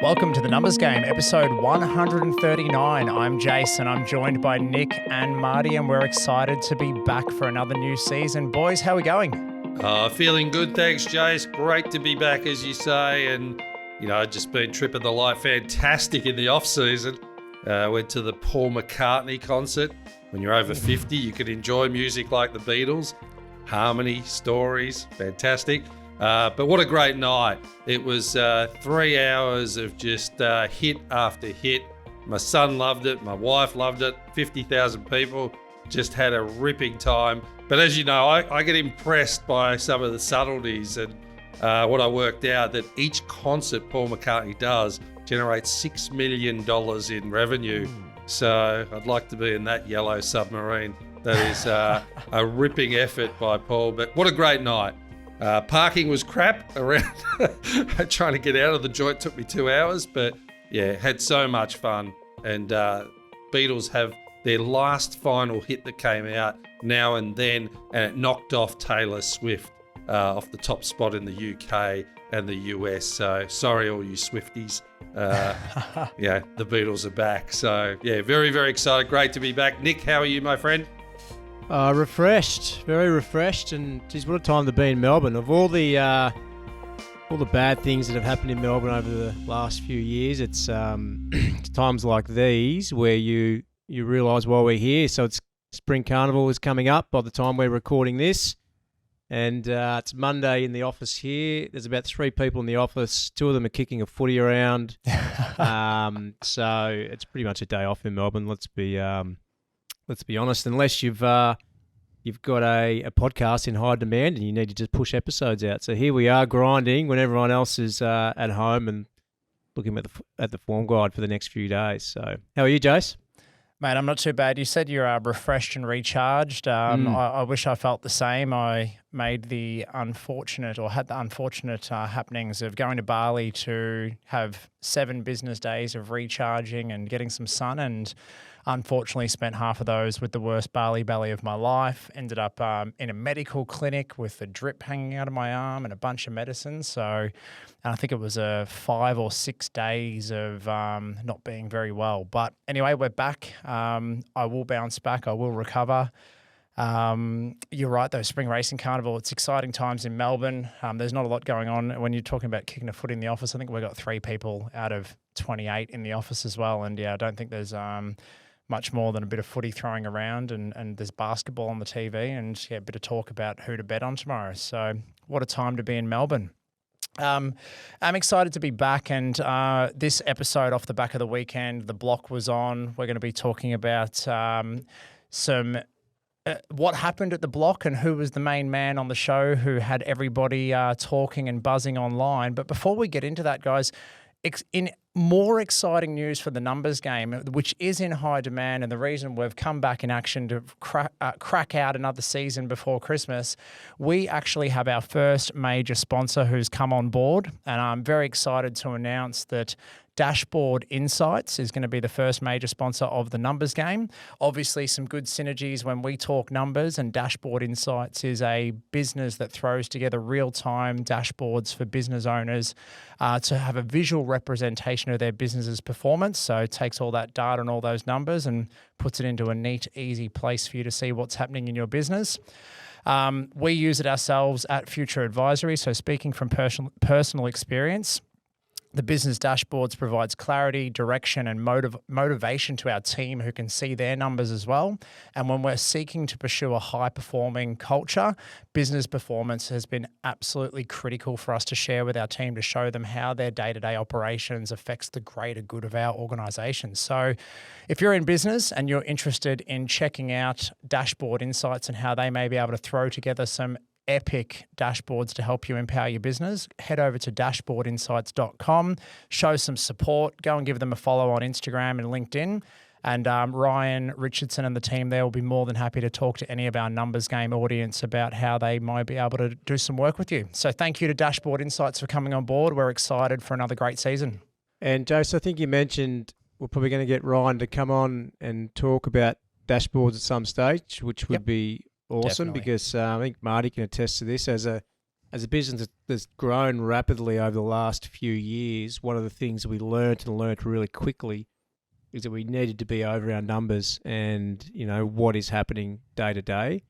Welcome to The Numbers Game, episode 139. I'm Jason. I'm joined by Nick and Marty, and we're excited to be back for another new season. Boys, how are we going? Feeling good, thanks, Jace. Great to be back, as you say. And, just been tripping the light. Fantastic in the off-season. Went to the Paul McCartney concert. When you're over 50, you can enjoy music like the Beatles. Harmony, stories, fantastic. But what a great night. It was 3 hours of just hit after hit. My son loved it. My wife loved it. 50,000 people just had a ripping time. But as you know, I get impressed by some of the subtleties and what I worked out that each concert Paul McCartney does generates $6 million in revenue. So I'd like to be in that yellow submarine. That is a ripping effort by Paul. But what a great night. Parking was crap around. Trying to get out of the joint took me 2 hours, but yeah, had so much fun. And Beatles have their last final hit that came out now and then, and it knocked off Taylor Swift off the top spot in the UK and the US. So sorry, all you Swifties. Yeah, the Beatles are back. So yeah, very, very excited. Great to be back. Nick, how are you, my friend? Refreshed, very refreshed, and geez, what a time to be in Melbourne. Of all the bad things that have happened in Melbourne over the last few years, it's times like these where you realise while we're here. So it's Spring Carnival is coming up by the time we're recording this, and it's Monday in the office here. There's about 3 people in the office. 2 of them are kicking a footy around. So it's pretty much a day off in Melbourne. Let's be honest, unless you've got a podcast in high demand and you need to just push episodes out. So here we are grinding when everyone else is at home and looking at the form guide for the next few days. So how are you, Jace? Mate, I'm not too bad. You said you're refreshed and recharged. I wish I felt the same. I had the unfortunate happenings of going to Bali to have 7 business days of recharging and getting some sun, and unfortunately spent half of those with the worst Bali belly of my life. Ended up in a medical clinic with a drip hanging out of my arm and a bunch of medicines. So I think it was 5 or 6 days of not being very well. But anyway, we're back. I will bounce back. I will recover. You're right, though. Spring Racing Carnival, it's exciting times in Melbourne. There's not a lot going on. When you're talking about kicking a foot in the office, I think we've got 3 people out of 28 in the office as well. And yeah, I don't think there's much more than a bit of footy throwing around, and there's basketball on the TV, and yeah, a bit of talk about who to bet on tomorrow. So what a time to be in Melbourne. I'm excited to be back, and this episode off the back of the weekend, the block was on. We're going to be talking about some what happened at the block and who was the main man on the show who had everybody talking and buzzing online. But before we get into that, guys, in more exciting news for the Numbers Game, which is in high demand, and the reason we've come back in action to crack out another season before Christmas, we actually have our first major sponsor who's come on board, and I'm very excited to announce that Dashboard Insights is going to be the first major sponsor of the Numbers Game. Obviously, some good synergies when we talk numbers, and Dashboard Insights is a business that throws together real-time dashboards for business owners to have a visual representation of their business's performance. So it takes all that data and all those numbers and puts it into a neat, easy place for you to see what's happening in your business. We use it ourselves at Future Advisory. So speaking from personal experience, the business dashboards provides clarity, direction, and motivation to our team who can see their numbers as well. And when we're seeking to pursue a high-performing culture, business performance has been absolutely critical for us to share with our team to show them how their day-to-day operations affects the greater good of our organisation. So if you're in business and you're interested in checking out Dashboard Insights and how they may be able to throw together some epic dashboards to help you empower your business, head over to dashboardinsights.com, show some support, go and give them a follow on Instagram and LinkedIn. And Ryan Richardson and the team there will be more than happy to talk to any of our Numbers Game audience about how they might be able to do some work with you. So thank you to Dashboard Insights for coming on board. We're excited for another great season. And Jace, I think you mentioned we're probably going to get Ryan to come on and talk about dashboards at some stage, which would be awesome. Definitely. Because I think Marty can attest to this as a as a business that's grown rapidly over the last few years, one of the things that we learnt really quickly is that we needed to be over our numbers and, what is happening day to day.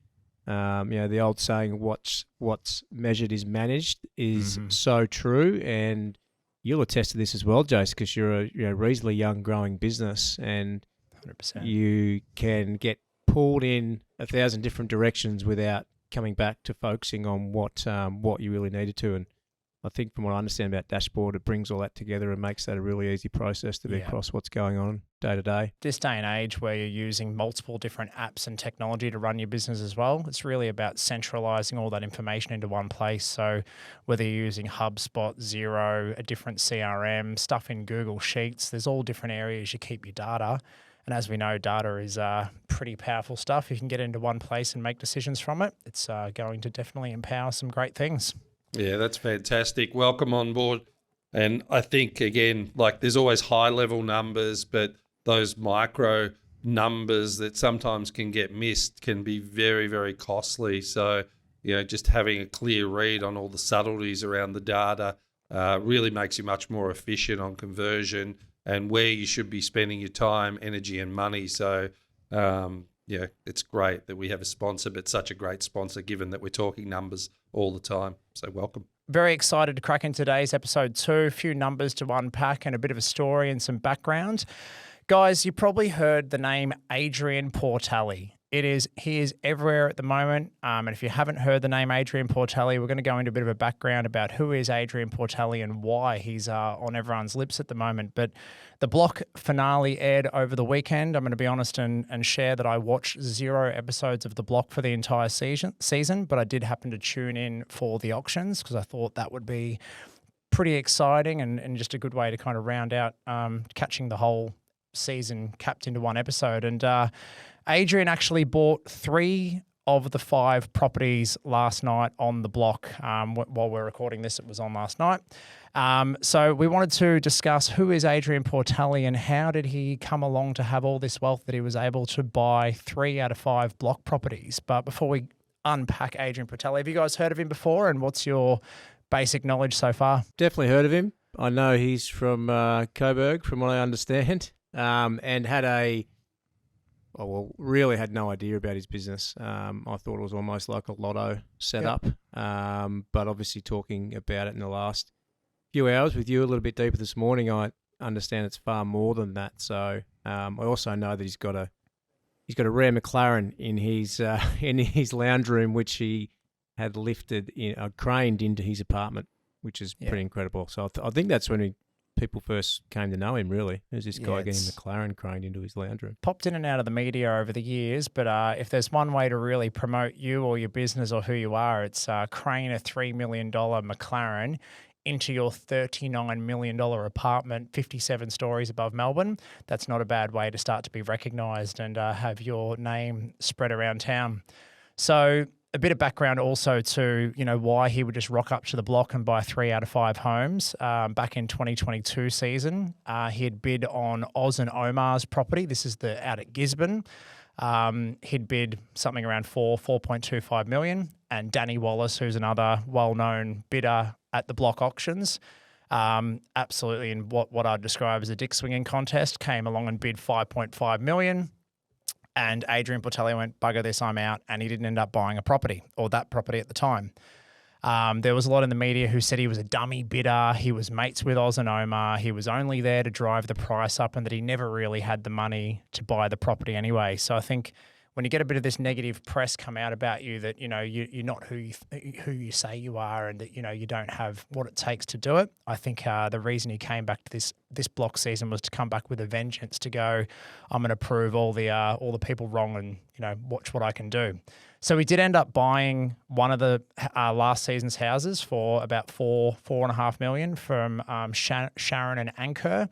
The old saying, what's measured is managed is so true. And you'll attest to this as well, Jace, because you're a reasonably young growing business and 100%. You can get pulled in 1,000 different directions without coming back to focusing on what you really needed to. And I think from what I understand about Dashboard, it brings all that together and makes that a really easy process to be across what's going on day to day. This day and age where you're using multiple different apps and technology to run your business as well, it's really about centralizing all that information into one place. So whether you're using HubSpot, Xero, a different CRM, stuff in Google Sheets, there's all different areas you keep your data. And as we know, data is pretty powerful stuff. You can get into one place and make decisions from it. It's going to definitely empower some great things. Yeah, that's fantastic. Welcome on board. And I think, again, there's always high-level numbers, but those micro numbers that sometimes can get missed can be very, very costly. So, just having a clear read on all the subtleties around the data really makes you much more efficient on conversion and where you should be spending your time, energy, and money. So, it's great that we have a sponsor, but such a great sponsor given that we're talking numbers all the time. So welcome. Very excited to crack in today's episode 2. A few numbers to unpack and a bit of a story and some background. Guys, you probably heard the name Adrian Portelli. He is everywhere at the moment. And if you haven't heard the name Adrian Portelli, we're going to go into a bit of a background about who is Adrian Portelli and why he's on everyone's lips at the moment. But the Block finale aired over the weekend. I'm going to be honest and share that I watched 0 episodes of the Block for the entire season, but I did happen to tune in for the auctions because I thought that would be pretty exciting and just a good way to kind of round out catching the whole season capped into one episode. And Adrian actually bought 3 of the 5 properties last night on the Block. While we're recording this, it was on last night. So we wanted to discuss who is Adrian Portelli and how did he come along to have all this wealth that he was able to buy 3 out of 5 Block properties. But before we unpack Adrian Portelli, have you guys heard of him before and what's your basic knowledge so far? Definitely heard of him. I know he's from Coburg, from what I understand, and really had no idea about his business. I thought it was almost like a lotto setup, but obviously talking about it in the last few hours with you a little bit deeper this morning, I understand it's far more than that. So I also know that he's got a rare McLaren in his lounge room, which he had craned into his apartment, which is pretty incredible. So I think that's when people first came to know him, really. There's this guy getting McLaren craned into his lounge room. Popped in and out of the media over the years, but if there's one way to really promote you or your business or who you are, it's crane a $3 million McLaren into your $39 million apartment, 57 stories above Melbourne. That's not a bad way to start to be recognised and have your name spread around town. So a bit of background also to, why he would just rock up to the Block and buy 3 out of 5 homes. Back in 2022 season, he had bid on Oz and Omar's property. This is out at Gisborne. He'd bid something around 4.25 million. And Danny Wallace, who's another well-known bidder at the Block auctions, absolutely in what I'd describe as a dick swinging contest, came along and bid 5.5 million. And Adrian Portelli went, bugger this, I'm out. And he didn't end up buying a property or that property at the time. There was a lot in the media who said he was a dummy bidder. He was mates with Oz and Omar. He was only there to drive the price up and that he never really had the money to buy the property anyway. So I think when you get a bit of this negative press come out about you that, you're not who you say you are and that, you don't have what it takes to do it, I think the reason he came back to this Block season was to come back with a vengeance to go, I'm going to prove all the people wrong and, watch what I can do. So we did end up buying one of the last season's houses for about $4.5 million from Sharon and Anchor.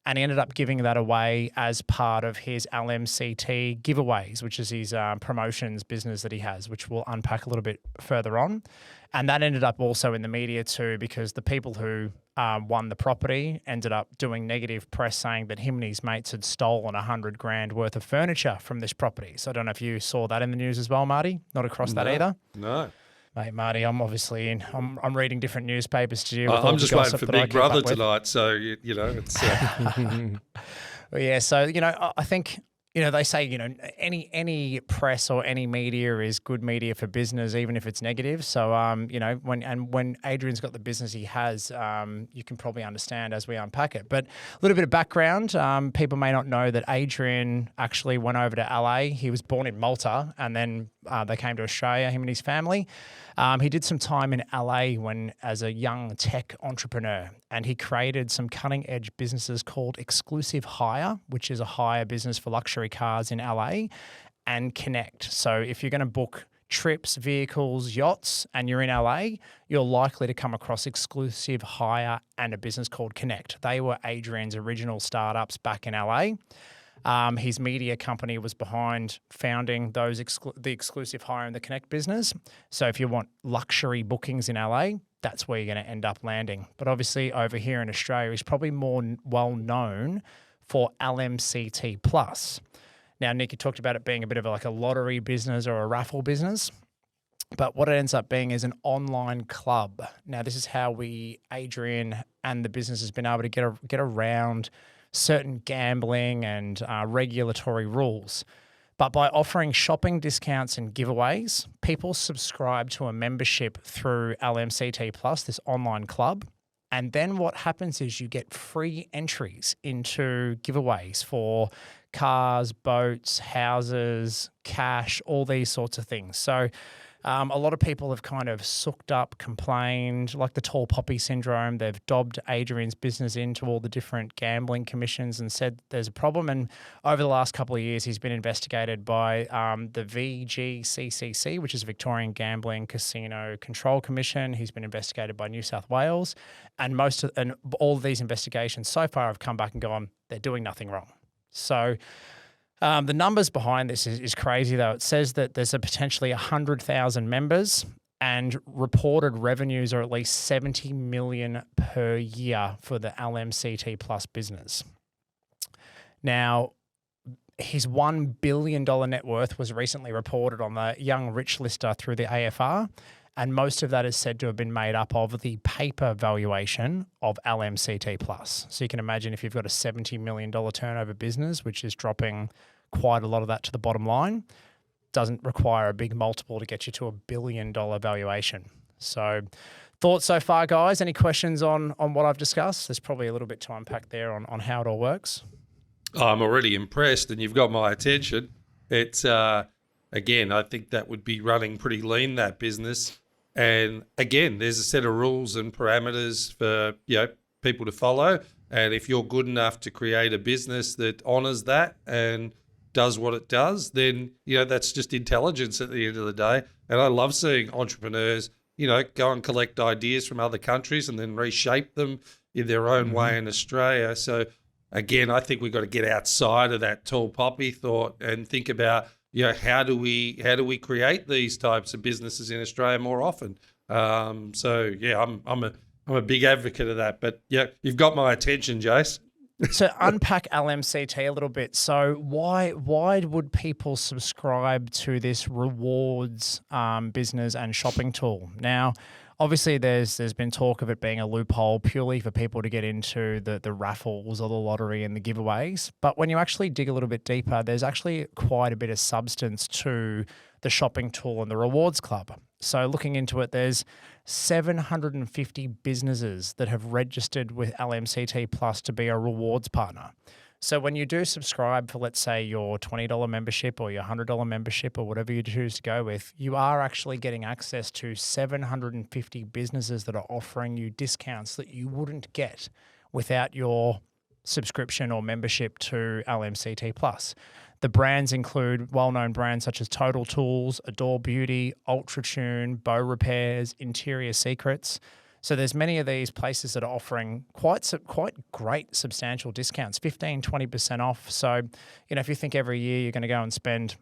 And he ended up giving that away as part of his LMCT giveaways, which is his promotions business that he has, which we'll unpack a little bit further on. And that ended up also in the media too, because the people who won the property ended up doing negative press saying that him and his mates had stolen $100,000 worth of furniture from this property. So I don't know if you saw that in the news as well, Marty. Not across that either. No. Mate, Marty, I'm obviously in. I'm reading different newspapers to you. With all I'm the just waiting gossip for that I Big keep up Brother with. tonight, so it's. Well, yeah, so I think they say any press or any media is good media for business, even if it's negative. So when Adrian's got the business he has, you can probably understand as we unpack it. But a little bit of background: people may not know that Adrian actually went over to LA. He was born in Malta, and then they came to Australia. Him and his family. He did some time in LA as a young tech entrepreneur, and he created some cutting edge businesses called Exclusive Hire, which is a hire business for luxury cars in LA, and Connect. So if you're going to book trips, vehicles, yachts, and you're in LA, you're likely to come across Exclusive Hire and a business called Connect. They were Adrian's original startups back in LA. His media company was behind founding the Exclusive Hire and the Connect business. So if you want luxury bookings in LA, that's where you're going to end up landing. But obviously over here in Australia, he's probably more well known for LMCT Plus. Now, Nick, you talked about it being a bit of like a lottery business or a raffle business. But what it ends up being is an online club. Now, this is how Adrian and the business has been able to get around certain gambling and regulatory rules. But by offering shopping discounts and giveaways, people subscribe to a membership through LMCT Plus, this online club. And then what happens is you get free entries into giveaways for cars, boats, houses, cash, all these sorts of things. So a lot of people have kind of sucked up, complained, like the tall poppy syndrome. They've dobbed Adrian's business into all the different gambling commissions and said there's a problem. And over the last couple of years, he's been investigated by the VGCCC, which is Victorian Gambling Casino Control Commission. He's been investigated by New South Wales. And all of these investigations so far have come back and gone, they're doing nothing wrong. So the numbers behind this is crazy, though. It says that there's potentially 100,000 members and reported revenues are at least 70 million per year for the LMCT Plus business. Now, his $1 billion net worth was recently reported on the Young Rich Lister through the AFR, and most of that is said to have been made up of the paper valuation of LMCT Plus. So you can imagine if you've got a $70 million turnover business, which is dropping quite a lot of that to the bottom line, doesn't require a big multiple to get you to $1 billion valuation. So thoughts so far, guys? Any questions on what I've discussed? There's probably a little bit to unpack there on how it all works. I'm already impressed, and you've got my attention. It's again, I think that would be running pretty lean, that business. And again, there's a set of rules and parameters for people to follow. And if you're good enough to create a business that honors that and does what it does, then that's just intelligence at the end of the day. And I love seeing entrepreneurs go and collect ideas from other countries and then reshape them in their own way in Australia. So again, I think we've got to get outside of that tall poppy thought and think about how do we create these types of businesses in Australia more often. I'm a big advocate of that. But you've got my attention, Jace. So unpack LMCT a little bit. So why would people subscribe to this rewards business and shopping tool? Now, obviously, there's been talk of it being a loophole purely for people to get into the raffles or the lottery and the giveaways. But when you actually dig a little bit deeper, there's actually quite a bit of substance to the shopping tool and the rewards club. So looking into it, there's 750 businesses that have registered with LMCT Plus to be a rewards partner. So when you do subscribe for, let's say, your $20 membership or your $100 membership or whatever you choose to go with, you are actually getting access to 750 businesses that are offering you discounts that you wouldn't get without your subscription or membership to LMCT Plus. The brands include well-known brands such as Total Tools, Adore Beauty, UltraTune, Bow Repairs, Interior Secrets. So there's many of these places that are offering quite great substantial discounts, 15, 20% off. So, if you think every year you're going to go and spend,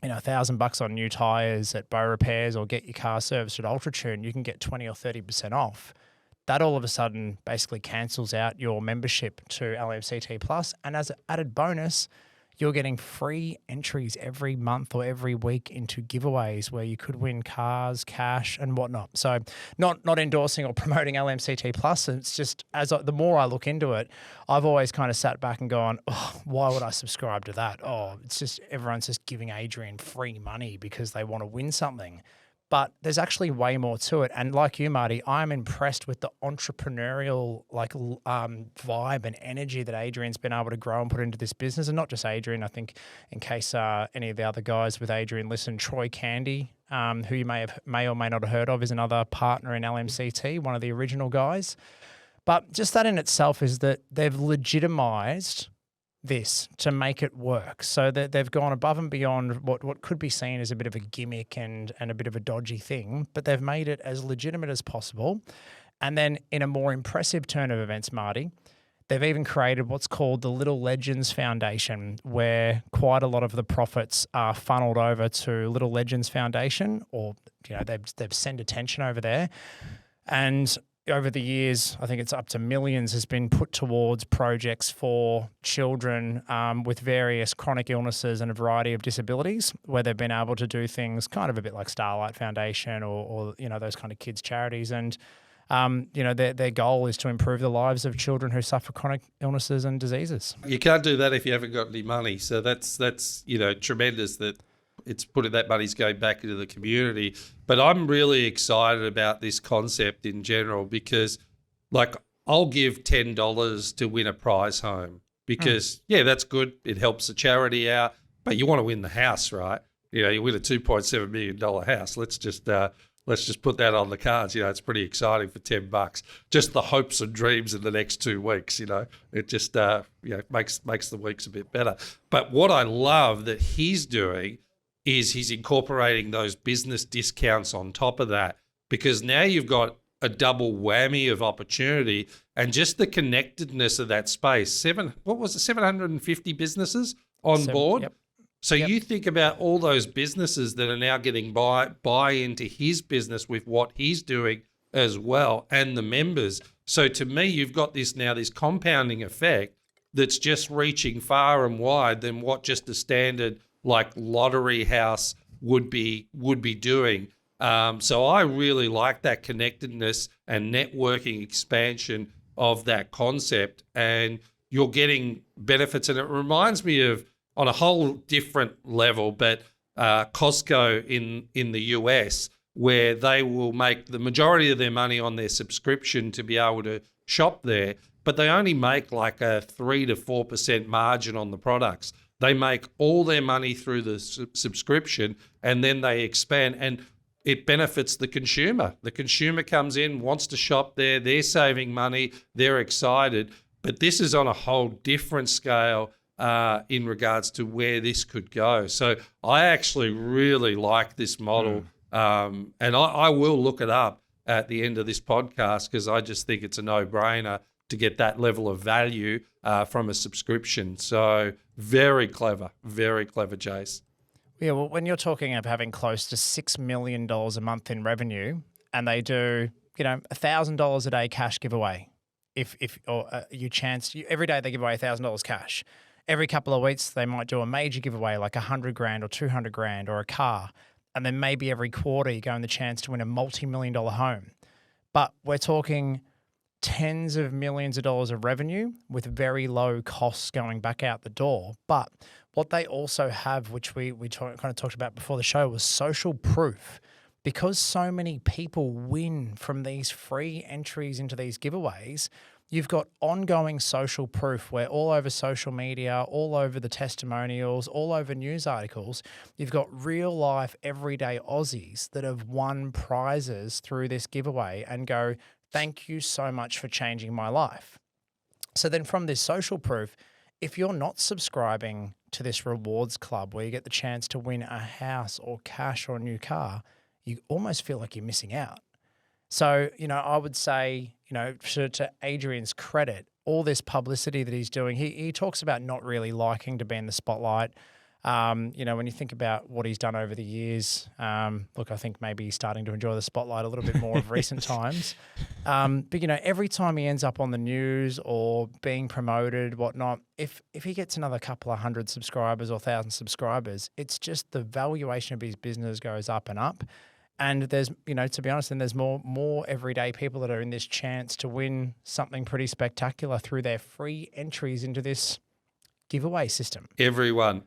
$1,000 on new tires at Bow Repairs or get your car serviced at UltraTune, you can get 20 or 30% off. That all of a sudden basically cancels out your membership to LMCT Plus. And as an added bonus, you're getting free entries every month or every week into giveaways where you could win cars, cash, and whatnot. So not endorsing or promoting LMCT Plus. It's just the more I look into it, I've always kind of sat back and gone, oh, why would I subscribe to that? Oh, it's just everyone's just giving Adrian free money because they want to win something. But there's actually way more to it. And like you, Marty, I'm impressed with the entrepreneurial vibe and energy that Adrian's been able to grow and put into this business. And not just Adrian. I think in case any of the other guys with Adrian listen, Troy Candy, who you may or may not have heard of, is another partner in LMCT, one of the original guys. But just that in itself is that they've legitimized this to make it work. So that they've gone above and beyond what could be seen as a bit of a gimmick and a bit of a dodgy thing, but they've made it as legitimate as possible. And then in a more impressive turn of events, Marty, they've even created what's called the Little Legends Foundation, where quite a lot of the profits are funneled over to Little Legends Foundation, or they've sent attention over there. And over the years, I think it's up to millions has been put towards projects for children with various chronic illnesses and a variety of disabilities, where they've been able to do things kind of a bit like Starlight Foundation or those kind of kids charities. And their goal is to improve the lives of children who suffer chronic illnesses and diseases. You can't do that if you haven't got any money. So that's tremendous that it's putting that money's going back into the community. But I'm really excited about this concept in general because, I'll give $10 to win a prize home because, that's good. It helps the charity out. But you want to win the house, right? You win a $2.7 million house. Let's just put that on the cards. It's pretty exciting for $10. Just the hopes and dreams in the next 2 weeks. It just makes the weeks a bit better. But what I love that he's doing is he's incorporating those business discounts on top of that, because now you've got a double whammy of opportunity and just the connectedness of that space. 750 businesses on board? Yep. So you think about all those businesses that are now getting buy into his business with what he's doing as well, and the members. So to me, you've got this compounding effect that's just reaching far and wide than what just a standard lottery house would be doing. So I really like that connectedness and networking expansion of that concept, and you're getting benefits. And it reminds me of, on a whole different level, but Costco in the US, where they will make the majority of their money on their subscription to be able to shop there, but they only make a 3 to 4% margin on the products. They make all their money through the subscription, and then they expand, and it benefits the consumer. The consumer comes in, wants to shop there, they're saving money, they're excited. But this is on a whole different scale in regards to where this could go. So I actually really like this model, and I will look it up at the end of this podcast because I just think it's a no-brainer to get that level of value from a subscription. So very clever, Jace. Yeah, well, when you're talking of having close to $6 million a month in revenue, and they do, $1,000 a day cash giveaway, every day they give away $1,000 cash. Every couple of weeks they might do a major giveaway like $100,000 or $200,000 or a car, and then maybe every quarter you go in the chance to win a multi-million-dollar home. But we're talking tens of millions of dollars of revenue with very low costs going back out the door. But what they also have, which we kind of talked about before the show, was social proof. Because so many people win from these free entries into these giveaways, you've got ongoing social proof where all over social media, all over the testimonials, all over news articles, you've got real life, everyday Aussies that have won prizes through this giveaway and go, thank you so much for changing my life. So then from this social proof, if you're not subscribing to this rewards club where you get the chance to win a house or cash or a new car, you almost feel like you're missing out. So, I would say, to Adrian's credit, all this publicity that he's doing, he talks about not really liking to be in the spotlight. When you think about what he's done over the years, look, I think maybe he's starting to enjoy the spotlight a little bit more of recent times. But every time he ends up on the news or being promoted, whatnot, if he gets another couple of hundred subscribers or 1,000 subscribers, it's just the valuation of his business goes up and up. And there's, to be honest, and there's more everyday people that are in this chance to win something pretty spectacular through their free entries into this giveaway system. Everyone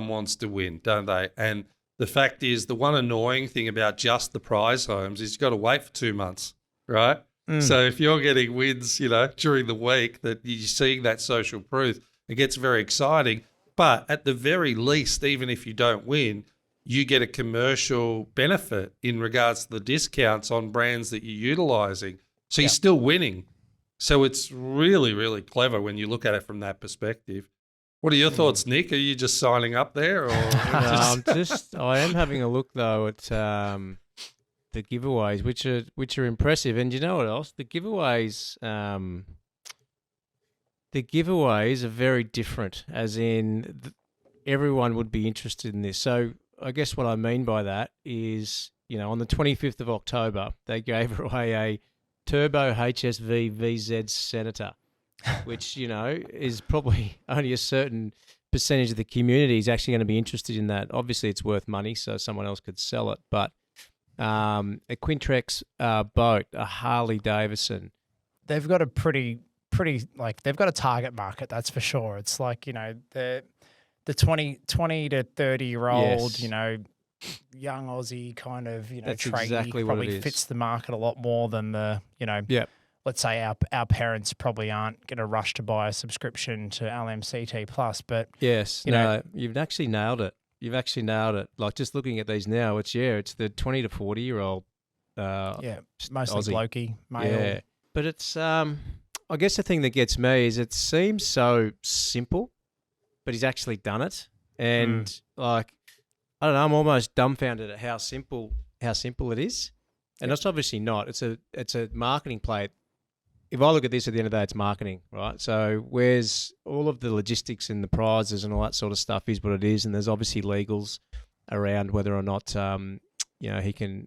wants to win, don't they? And the fact is, the one annoying thing about just the prize homes is you've got to wait for 2 months, right? So if you're getting wins, during the week, that you're seeing that social proof, it gets very exciting. But at the very least, even if you don't win, you get a commercial benefit in regards to the discounts on brands that you're utilising. So you're still winning. So it's really, really clever when you look at it from that perspective. What are your thoughts, Nick? Are you just signing up there? Or I am having a look though at the giveaways, which are impressive. And you know what else? The giveaways are very different. As in, everyone would be interested in this. So I guess what I mean by that is, on the 25th of October, they gave away a Turbo HSV VZ Senator, which, is probably only a certain percentage of the community is actually going to be interested in that. Obviously, it's worth money, so someone else could sell it. But a Quintrex boat, a Harley Davidson. They've got a pretty they've got a target market, that's for sure. It's like, the 20 to 30-year-old, young Aussie kind of, That's tradie exactly probably what it is. fits the market a lot more than the, let's say our parents probably aren't going to rush to buy a subscription to LMCT Plus, but yes, you've actually nailed it. Like just looking at these now, it's the 20 to 40-year-old. Mostly Aussie. blokey, male. Yeah, but it's I guess the thing that gets me is it seems so simple, but he's actually done it, and I don't know, I'm almost dumbfounded at how simple it is, and it's obviously not. It's a marketing play. If I look at this at the end of the day, it's marketing, right? So where's all of the logistics and the prizes and all that sort of stuff is what it is, and there's obviously legals around whether or not he can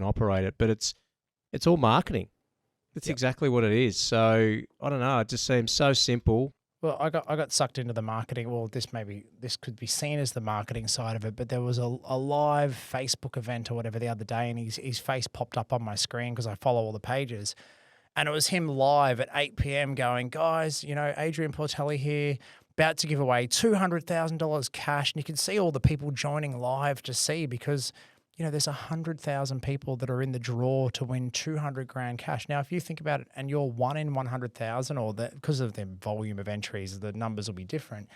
operate it, but it's all marketing. That's exactly what it is. So I don't know. It just seems so simple. Well, I got sucked into the marketing. Well, this could be seen as the marketing side of it, but there was a live Facebook event or whatever the other day, and his face popped up on my screen because I follow all the pages. And it was him live at 8 p.m. going, guys, Adrian Portelli here, about to give away $200,000 cash. And you can see all the people joining live to see because, there's 100,000 people that are in the draw to win 200 grand cash. Now, if you think about it and you're 1 in 100,000 or because of the volume of entries, the numbers will be different.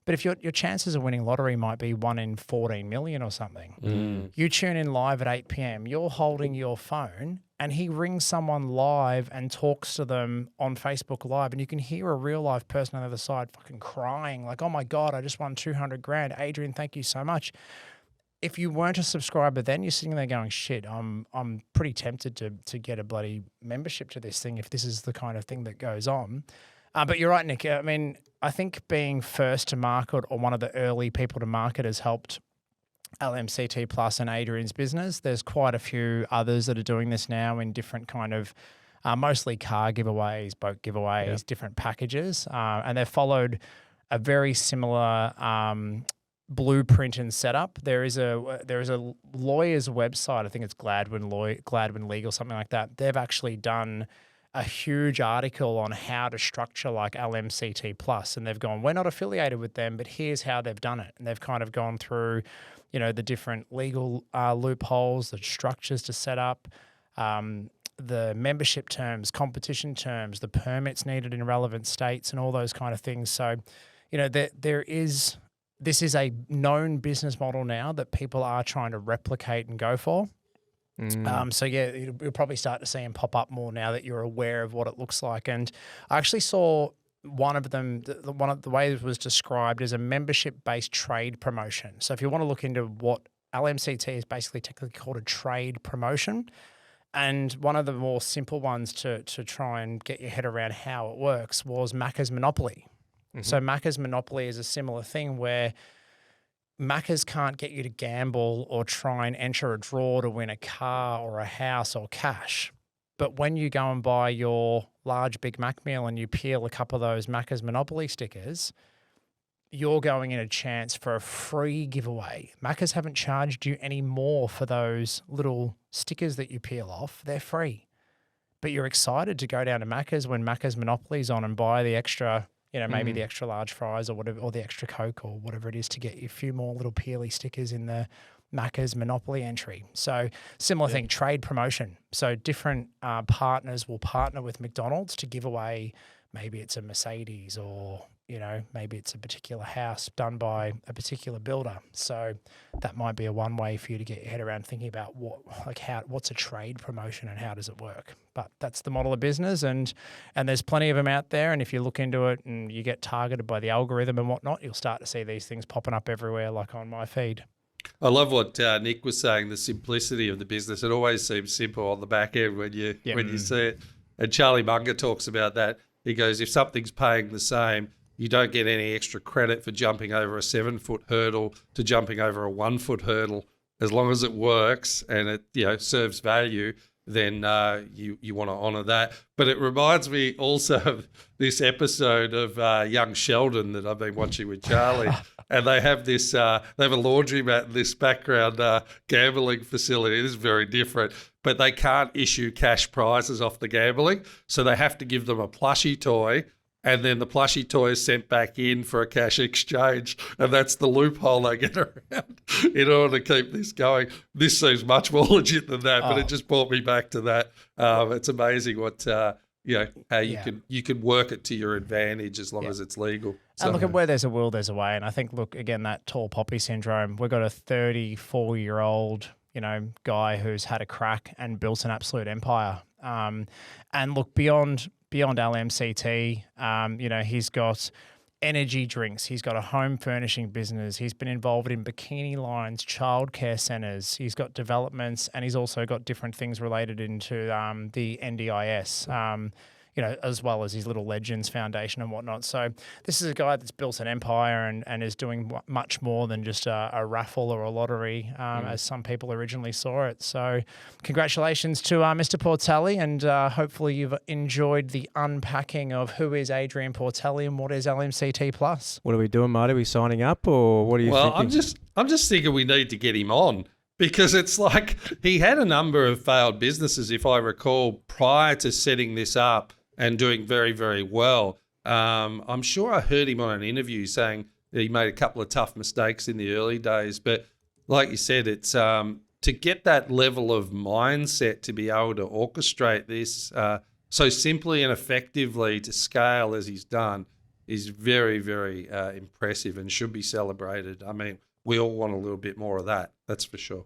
But if your chances of winning lottery might be 1 in 14 million or something, you tune in live at 8 p.m., you're holding your phone and he rings someone live and talks to them on Facebook Live, and you can hear a real life person on the other side fucking crying like, oh my God, I just won 200 grand. Adrian, thank you so much. If you weren't a subscriber then, you're sitting there going, shit, I'm pretty tempted to get a bloody membership to this thing if this is the kind of thing that goes on. But you're right, Nick. I mean, I think being first to market or one of the early people to market has helped LMCT Plus and Adrian's business. There's quite a few others that are doing this now in different kind of mostly car giveaways, boat giveaways, different packages. And they've followed a very similar blueprint and setup. There is a lawyer's website. I think it's Gladwin Legal, something like that. They've actually done a huge article on how to structure like LMCT Plus, and they've gone, we're not affiliated with them, but here's how they've done it. And they've kind of gone through, the different legal loopholes, the structures to set up, the membership terms, competition terms, the permits needed in relevant states, and all those kind of things. So, this is a known business model now that people are trying to replicate and go for. So you'll probably start to see them pop up more now that you're aware of what it looks like. And I actually saw one of them, the way it was described as a membership-based trade promotion. So if you want to look into what LMCT is basically technically called a trade promotion, and one of the more simple ones to try and get your head around how it works was Macca's Monopoly. So Macca's Monopoly is a similar thing where Macca's can't get you to gamble or try and enter a draw to win a car or a house or cash. But when you go and buy your large Big Mac meal and you peel a couple of those Macca's Monopoly stickers, you're going in a chance for a free giveaway. Macca's haven't charged you any more for those little stickers that you peel off. They're free. But you're excited to go down to Macca's when Macca's Monopoly's on and buy the extra, maybe the extra large fries or whatever, or the extra Coke or whatever it is to get you a few more little peely stickers in the Macca's Monopoly entry. So similar thing, trade promotion. So different partners will partner with McDonald's to give away, maybe it's a Mercedes or, maybe it's a particular house done by a particular builder. So that might be a one way for you to get your head around thinking about what's a trade promotion and how does it work. But that's the model of business, and there's plenty of them out there. And if you look into it and you get targeted by the algorithm and whatnot, you'll start to see these things popping up everywhere, like on my feed. I love what Nick was saying, the simplicity of the business. It always seems simple on the back end when you see it. And Charlie Munger talks about that. He goes, if something's paying the same, you don't get any extra credit for jumping over a 7-foot hurdle to jumping over a 1-foot hurdle. As long as it works and it serves value, then you want to honour that. But it reminds me also of this episode of Young Sheldon that I've been watching with Charlie. And they have a laundromat in this background gambling facility. This is very different, but they can't issue cash prizes off the gambling. So they have to give them a plushie toy, and then the plushie toy is sent back in for a cash exchange. And that's the loophole they get around in order to keep this going. This seems much more legit than that, but it just brought me back to that. It's amazing what, how you can work it to your advantage as long as it's legal. So, and look, at where there's a will, there's a way. And I think, look, again, that tall poppy syndrome, we've got a 34-year-old, guy who's had a crack and built an absolute empire. And look, beyond LMCT, he's got energy drinks. He's got a home furnishing business. He's been involved in bikini lines, childcare centres. He's got developments, and he's also got different things related into the NDIS, as well as his Little Legends Foundation and whatnot. So this is a guy that's built an empire and is doing much more than just a raffle or a lottery, as some people originally saw it. So congratulations to Mr. Portelli, and hopefully you've enjoyed the unpacking of who is Adrian Portelli and what is LMCT Plus. What are we doing, Marty? Are we signing up, or what are you thinking? Well, I'm just thinking we need to get him on, because it's like he had a number of failed businesses, if I recall, prior to setting this up and doing very, very well. I'm sure I heard him on an interview saying that he made a couple of tough mistakes in the early days. But like you said, it's to get that level of mindset to be able to orchestrate this so simply and effectively to scale as he's done is very, very impressive and should be celebrated. I mean, we all want a little bit more of that, that's for sure.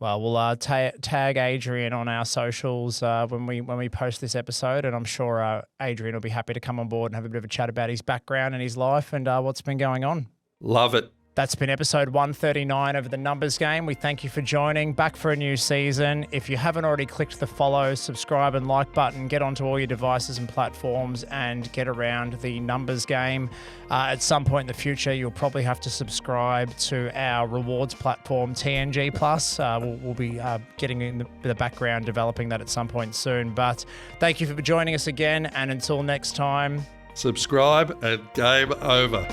Well, we'll tag Adrian on our socials when we post this episode, and I'm sure Adrian will be happy to come on board and have a bit of a chat about his background and his life and what's been going on. Love it. That's been episode 139 of The Numbers Game. We thank you for joining. Back for a new season. If you haven't already clicked the follow, subscribe and like button, get onto all your devices and platforms and get around The Numbers Game. At some point in the future, you'll probably have to subscribe to our rewards platform, TNG Plus. We'll be getting in the background, developing that at some point soon. But thank you for joining us again. And until next time, subscribe and game over.